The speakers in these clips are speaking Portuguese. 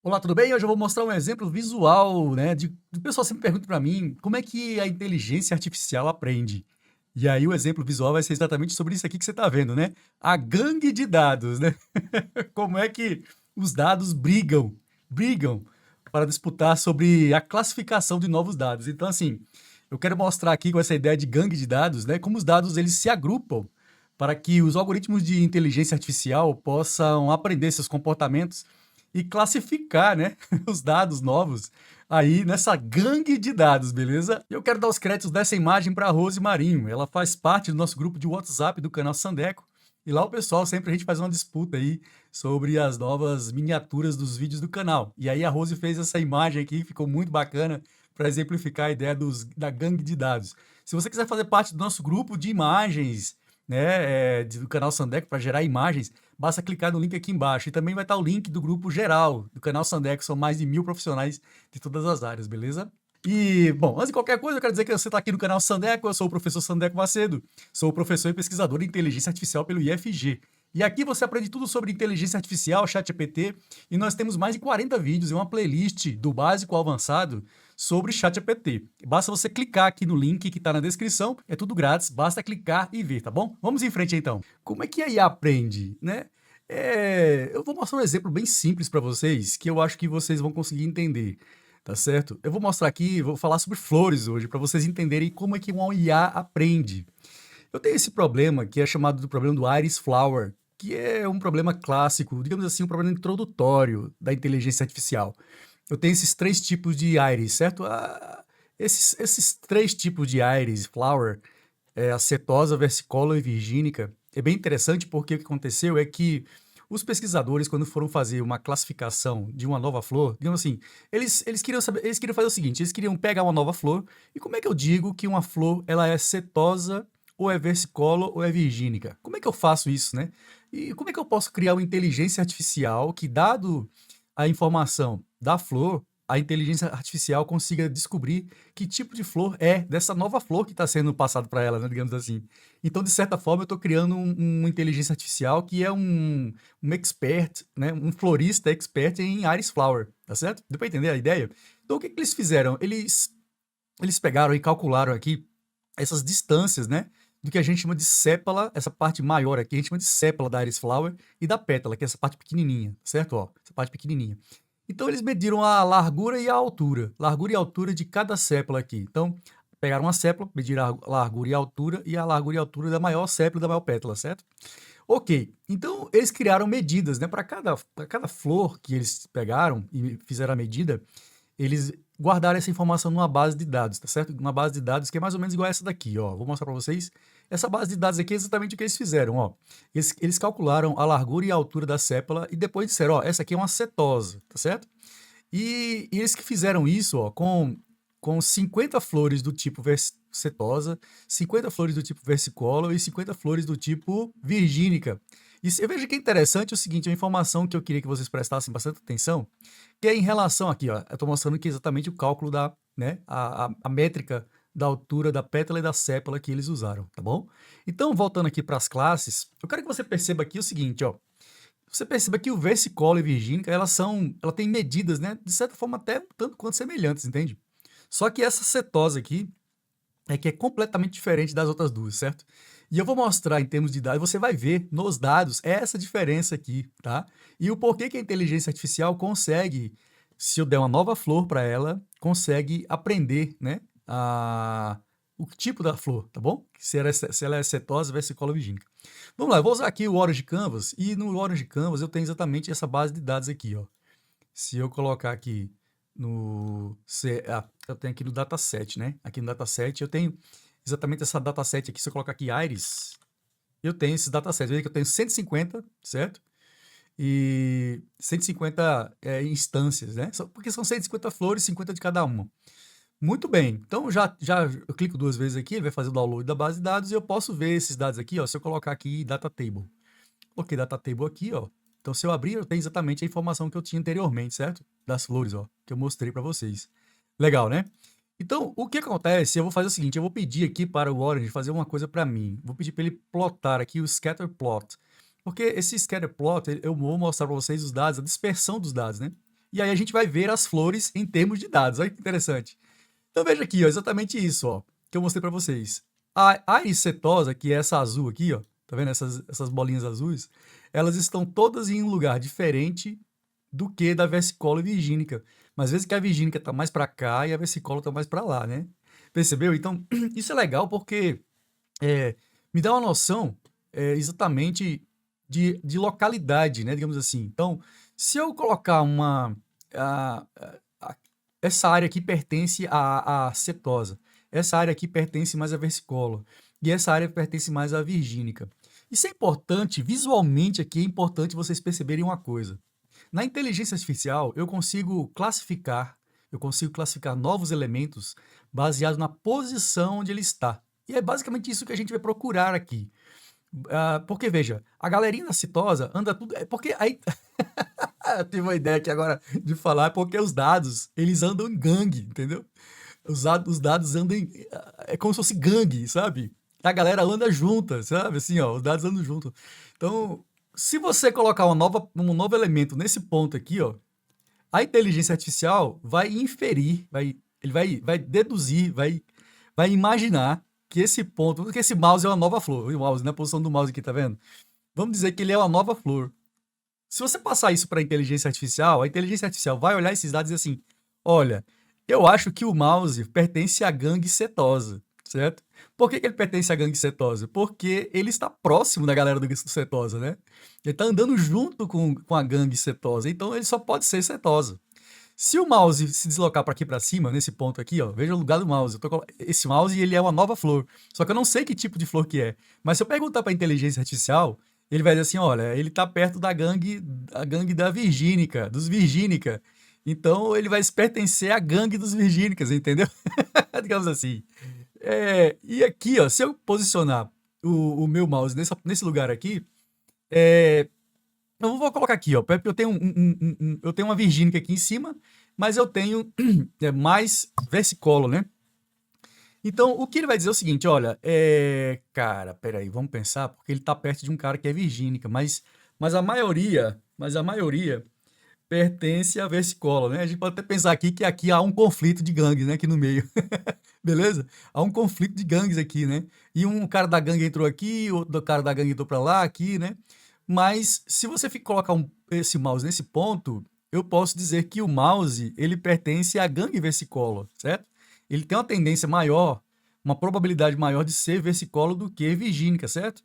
Olá, tudo bem? Hoje eu vou mostrar um exemplo visual, né, o pessoal sempre pergunta para mim, como é que a inteligência artificial aprende? E aí o exemplo visual vai ser exatamente sobre isso aqui que você está vendo, né? A gangue de dados, né? Como é que os dados brigam para disputar sobre a classificação de novos dados. Então, assim, eu quero mostrar aqui com essa ideia de gangue de dados, né, como os dados eles se agrupam para que os algoritmos de inteligência artificial possam aprender seus comportamentos e classificar, né, os dados novos aí nessa gangue de dados, beleza? Eu quero dar os créditos dessa imagem para a Rose Marinho. Ela faz parte do nosso grupo de WhatsApp do canal Sandeco. E lá o pessoal, sempre a gente faz uma disputa aí sobre as novas miniaturas dos vídeos do canal. E aí a Rose fez essa imagem aqui, ficou muito bacana para exemplificar a ideia da gangue de dados. Se você quiser fazer parte do nosso grupo de imagens, né, do canal Sandeco para gerar imagens, basta clicar no link aqui embaixo. E também vai estar o link do grupo geral do canal Sandeco. São mais de 1000 profissionais de todas as áreas, beleza? E, bom, antes de qualquer coisa, eu quero dizer que você está aqui no canal Sandeco. Eu sou o professor Sandeco Macedo. Sou professor e pesquisador de inteligência artificial pelo IFG. E aqui você aprende tudo sobre inteligência artificial, ChatGPT, e nós temos mais de 40 vídeos e uma playlist do básico ao avançado sobre ChatGPT. Basta você clicar aqui no link que está na descrição, é tudo grátis, basta clicar e ver, tá bom? Vamos em frente então. Como é que a IA aprende, né? Eu vou mostrar um exemplo bem simples para vocês, que eu acho que vocês vão conseguir entender, tá certo? Eu vou mostrar aqui, vou falar sobre flores hoje, para vocês entenderem como é que uma IA aprende. Eu tenho esse problema que é chamado do problema do Iris Flower, que é um problema clássico, digamos assim, um problema introdutório da inteligência artificial. Eu tenho esses três tipos de iris, certo? Esses três tipos de iris, flower, a setosa, versicolor e virgínica, é bem interessante porque o que aconteceu é que os pesquisadores, quando foram fazer uma classificação de uma nova flor, digamos assim, eles queriam saber, eles queriam fazer o seguinte, eles queriam pegar uma nova flor, e como é que eu digo que uma flor ela é setosa, ou é versicolor, ou é virgínica? Como é que eu faço isso, né? E como é que eu posso criar uma inteligência artificial que, dado a informação da flor, a inteligência artificial consiga descobrir que tipo de flor é dessa nova flor que está sendo passado para ela, né, digamos assim. Então, de certa forma, eu estou criando uma inteligência artificial que é um expert, né, um florista expert em Iris Flower, tá certo? Deu para entender a ideia? Então, o que, que eles fizeram? Eles pegaram e calcularam aqui essas distâncias, né, do que a gente chama de sépala, essa parte maior aqui, a gente chama de sépala da Iris Flower, e da pétala, que é essa parte pequenininha, certo? Ó, essa parte pequenininha. Então, eles mediram a largura e a altura de cada sépala aqui. Então, pegaram uma sépala, mediram a largura e a largura e a altura da maior sépala e da maior pétala, certo? Ok, então eles criaram medidas, né? Para cada flor que eles pegaram e fizeram a medida, eles guardaram essa informação numa base de dados, tá certo? Uma base de dados que é mais ou menos igual a essa daqui, ó. Vou mostrar para vocês. Essa base de dados aqui é exatamente o que eles fizeram, ó. Eles calcularam a largura e a altura da sépala e depois disseram, ó, essa aqui é uma setosa, tá certo? E eles que fizeram isso, ó, com 50 flores do tipo setosa, 50 flores do tipo versicolor e 50 flores do tipo virgínica. E eu vejo que é interessante o seguinte, a informação que eu queria que vocês prestassem bastante atenção, que é em relação aqui, ó, eu estou mostrando aqui exatamente o cálculo da, né, a métrica da altura da pétala e da sépala que eles usaram, tá bom? Então, voltando aqui para as classes, eu quero que você perceba aqui o seguinte, ó, você perceba que o versicolor e virgínica, ela tem medidas, né, de certa forma até um tanto quanto semelhantes, entende? Só que essa cetosa aqui é que é completamente diferente das outras duas, certo? E eu vou mostrar em termos de dados, você vai ver nos dados essa diferença aqui, tá? E o porquê que a inteligência artificial consegue, se eu der uma nova flor para ela, consegue aprender, né, o tipo da flor, tá bom? Se ela é cetosa, versicolor virgínica. Vamos lá, eu vou usar aqui o Orange Canvas, e no Orange Canvas eu tenho exatamente essa base de dados aqui, ó. Se eu colocar aqui eu tenho aqui no dataset, né? Aqui no dataset eu tenho exatamente essa dataset aqui, se eu colocar aqui Iris, eu tenho esse dataset, veja que eu tenho 150, certo? E 150 instâncias, né? Porque são 150 flores, 50 de cada uma. Muito bem, então já eu clico duas vezes aqui, ele vai fazer o download da base de dados e eu posso ver esses dados aqui, ó, se eu colocar aqui Data Table. Coloquei Data Table aqui, ó. Então, se eu abrir, eu tenho exatamente a informação que eu tinha anteriormente, certo? Das flores, ó, que eu mostrei para vocês. Legal, né? Então, o que acontece? Eu vou fazer o seguinte, eu vou pedir aqui para o Orange fazer uma coisa para mim. Vou pedir para ele plotar aqui o scatter plot. Porque esse scatter plot, eu vou mostrar para vocês os dados, a dispersão dos dados, né? e aí a gente vai ver as flores em termos de dados. Olha que interessante. Então veja aqui, ó, exatamente isso, ó, que eu mostrei para vocês. A íris setosa, que é essa azul aqui, ó, tá vendo essas bolinhas azuis? Elas estão todas em um lugar diferente do que da versicola virgínica. Mas às vezes que a virgínica tá mais para cá e a versicola tá mais para lá, né? Percebeu? Então, isso é legal porque me dá uma noção exatamente de localidade, né? Digamos assim. Então, se eu colocar a- a- essa área aqui pertence à setosa, essa área aqui pertence mais à versicola, e essa área pertence mais à virgínica. Isso é importante, visualmente aqui é importante vocês perceberem uma coisa. Na inteligência artificial, eu consigo classificar novos elementos baseado na posição onde ele está. E é basicamente isso que a gente vai procurar aqui. Porque, veja, a galerinha da citosa anda tudo. Porque aí. Eu tive uma ideia aqui agora de falar, porque os dados, eles andam em gangue, entendeu? Os dados andam em. É como se fosse gangue, sabe? A galera anda junta, sabe? Assim, ó, os dados andam junto. Então, se você colocar um novo elemento nesse ponto aqui, ó, a inteligência artificial vai inferir, vai deduzir, vai imaginar que esse ponto, que esse mouse é uma nova flor. O mouse, na posição do mouse aqui, tá vendo? Vamos dizer que ele é uma nova flor. Se você passar isso para a inteligência artificial vai olhar esses dados e dizer assim: olha, eu acho que o mouse pertence à gangue setosa, certo? Por que ele pertence à gangue setosa? Porque ele está próximo da galera do setosa, né? Ele está andando junto com a gangue setosa, então ele só pode ser setosa. Se o mouse se deslocar para aqui para cima, nesse ponto aqui, ó, veja o lugar do mouse. Esse mouse ele é uma nova flor. Só que eu não sei que tipo de flor que é. Mas se eu perguntar para a inteligência artificial, ele vai dizer assim, olha, ele está perto a gangue da virgínica, dos virgínica. Então ele vai pertencer à gangue dos virgínicas, entendeu? Digamos assim. E aqui, ó, se eu posicionar o meu mouse nesse lugar aqui, é, eu vou colocar aqui, ó. Eu tenho, eu tenho uma virgínica aqui em cima, mas eu tenho mais versicolo, né? Então, o que ele vai dizer é o seguinte, olha, cara, peraí, vamos pensar, porque ele tá perto de um cara que é virgínica, mas a maioria pertence à versicola, né? A gente pode até pensar aqui que aqui há um conflito de gangues, né? Aqui no meio, beleza? Há um conflito de gangues aqui, né? E um cara da gangue entrou aqui, outro cara da gangue entrou pra lá, aqui, né? Mas se você colocar esse mouse nesse ponto, eu posso dizer que o mouse ele pertence à gangue versicolor, certo? Ele tem uma tendência maior, uma probabilidade maior de ser versicolor do que virgínica, certo?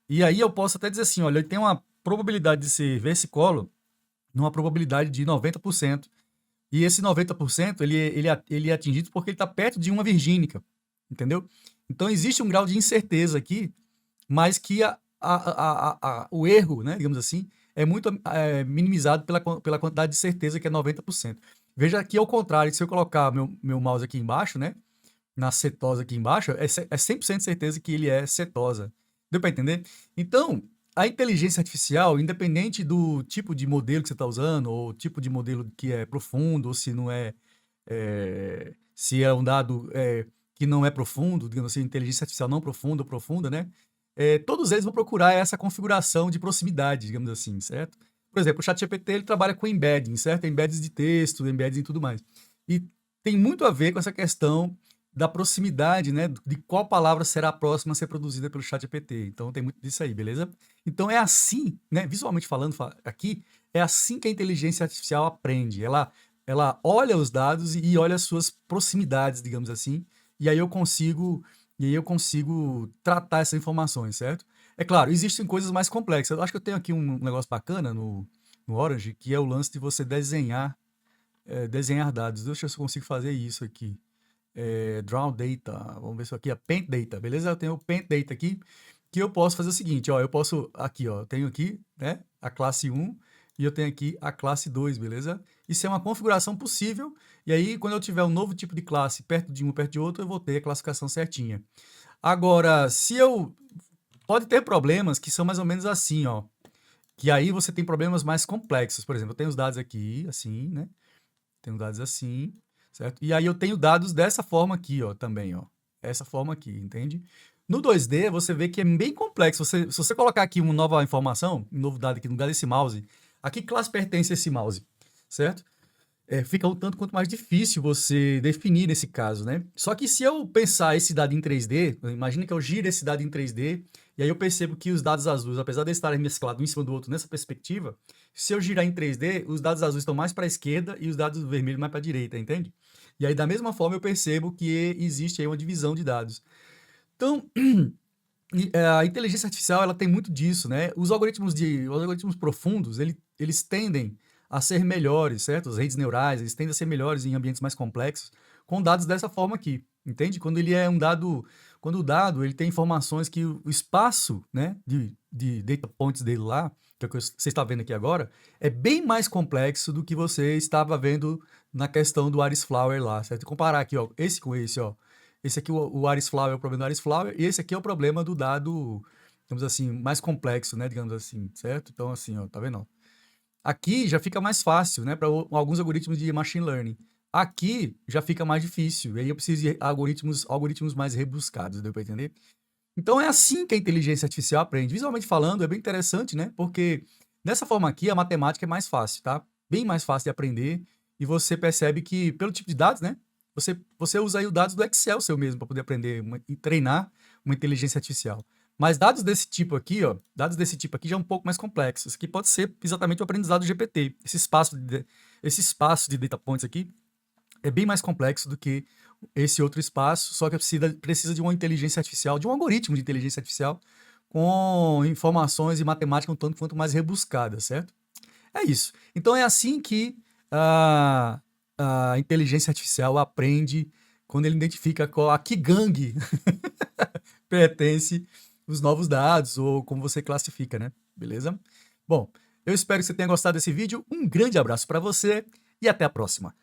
E aí eu posso até dizer assim, olha, ele tem uma probabilidade de ser versicolor numa probabilidade de 90%. E esse 90% ele é atingido porque ele está perto de uma virgínica, entendeu? Então existe um grau de incerteza aqui, mas que o erro, né, digamos assim, é muito minimizado pela quantidade de certeza, que é 90%. Veja aqui ao contrário, se eu colocar meu mouse aqui embaixo, né, na setosa aqui embaixo, é 100% certeza que ele é setosa. Deu para entender? Então, a inteligência artificial, independente do tipo de modelo que você está usando, ou tipo de modelo que é profundo, ou se não é, se é um dado que não é profundo, digamos assim, inteligência artificial não profunda ou profunda, né? Todos eles vão procurar essa configuração de proximidade, digamos assim, certo? Por exemplo, o ChatGPT ele trabalha com embedding, certo? Embeddings de texto, embeddings e tudo mais. E tem muito a ver com essa questão da proximidade, né? De qual palavra será a próxima a ser produzida pelo ChatGPT. Então tem muito disso aí, beleza? Então é assim, né? Visualmente falando aqui, é assim que a inteligência artificial aprende. Ela olha os dados e olha as suas proximidades, digamos assim, e aí eu consigo tratar essas informações, certo? É claro, existem coisas mais complexas. Eu acho que eu tenho aqui um negócio bacana no Orange, que é o lance de você desenhar dados. Deixa eu ver se eu consigo fazer isso aqui. Draw Data, vamos ver se aqui é Paint Data, beleza? Eu tenho o Paint Data aqui, que eu posso fazer o seguinte, ó, eu posso, aqui, ó, eu tenho aqui, né, a classe 1 e eu tenho aqui a classe 2, beleza? Isso é uma configuração possível, e aí quando eu tiver um novo tipo de classe perto de um, perto de outro, eu vou ter a classificação certinha. Agora, pode ter problemas que são mais ou menos assim, ó, que aí você tem problemas mais complexos, por exemplo, eu tenho os dados aqui, assim, né, tenho dados assim, certo? E aí eu tenho dados dessa forma aqui, ó, também, ó. Essa forma aqui, entende? No 2D, você vê que é bem complexo. Se você colocar aqui uma nova informação, um novo dado aqui no lugar desse mouse, a que classe pertence esse mouse, certo? fica um tanto quanto mais difícil você definir nesse caso, né? Só que se eu pensar esse dado em 3D, imagina que eu giro esse dado em 3D, e aí eu percebo que os dados azuis, apesar de estarem mesclados um em cima do outro nessa perspectiva, se eu girar em 3D, os dados azuis estão mais para a esquerda e os dados vermelhos mais para a direita, entende? E aí, da mesma forma, eu percebo que existe aí uma divisão de dados. Então, a inteligência artificial ela tem muito disso, né? Os algoritmos profundos, eles tendem a ser melhores, certo? As redes neurais, eles tendem a ser melhores em ambientes mais complexos, com dados dessa forma aqui, entende? Quando ele é um dado, quando o dado ele tem informações que o espaço, né, de data points dele lá, que é o que você está vendo aqui agora, é bem mais complexo do que você estava vendo na questão do Iris Flower lá, certo? Comparar aqui, ó, esse com esse, ó. Esse aqui, o Iris Flower, é o problema do Iris Flower, e esse aqui é o problema do dado, digamos assim, mais complexo, né, digamos assim, certo? Então, assim, ó, tá vendo? Aqui já fica mais fácil, né, para alguns algoritmos de machine learning. Aqui já fica mais difícil, e aí eu preciso de algoritmos mais rebuscados, deu para entender? Então é assim que a inteligência artificial aprende. Visualmente falando, é bem interessante, né? Porque dessa forma aqui a matemática é mais fácil, tá? Bem mais fácil de aprender, e você percebe que, pelo tipo de dados, né? Você usa aí os dados do Excel seu mesmo para poder aprender e treinar uma inteligência artificial. Mas dados desse tipo aqui, ó, dados desse tipo aqui já é um pouco mais complexos, que pode ser exatamente o aprendizado do GPT. Esse espaço de data points aqui é bem mais complexo do que esse outro espaço, só que precisa de uma inteligência artificial, de um algoritmo de inteligência artificial com informações e matemática um tanto quanto mais rebuscadas, certo? É isso. Então é assim que a, a inteligência artificial aprende quando ele identifica a que gangue pertence os novos dados ou como você classifica, né? Beleza? Bom, eu espero que você tenha gostado desse vídeo. Um grande abraço para você e até a próxima.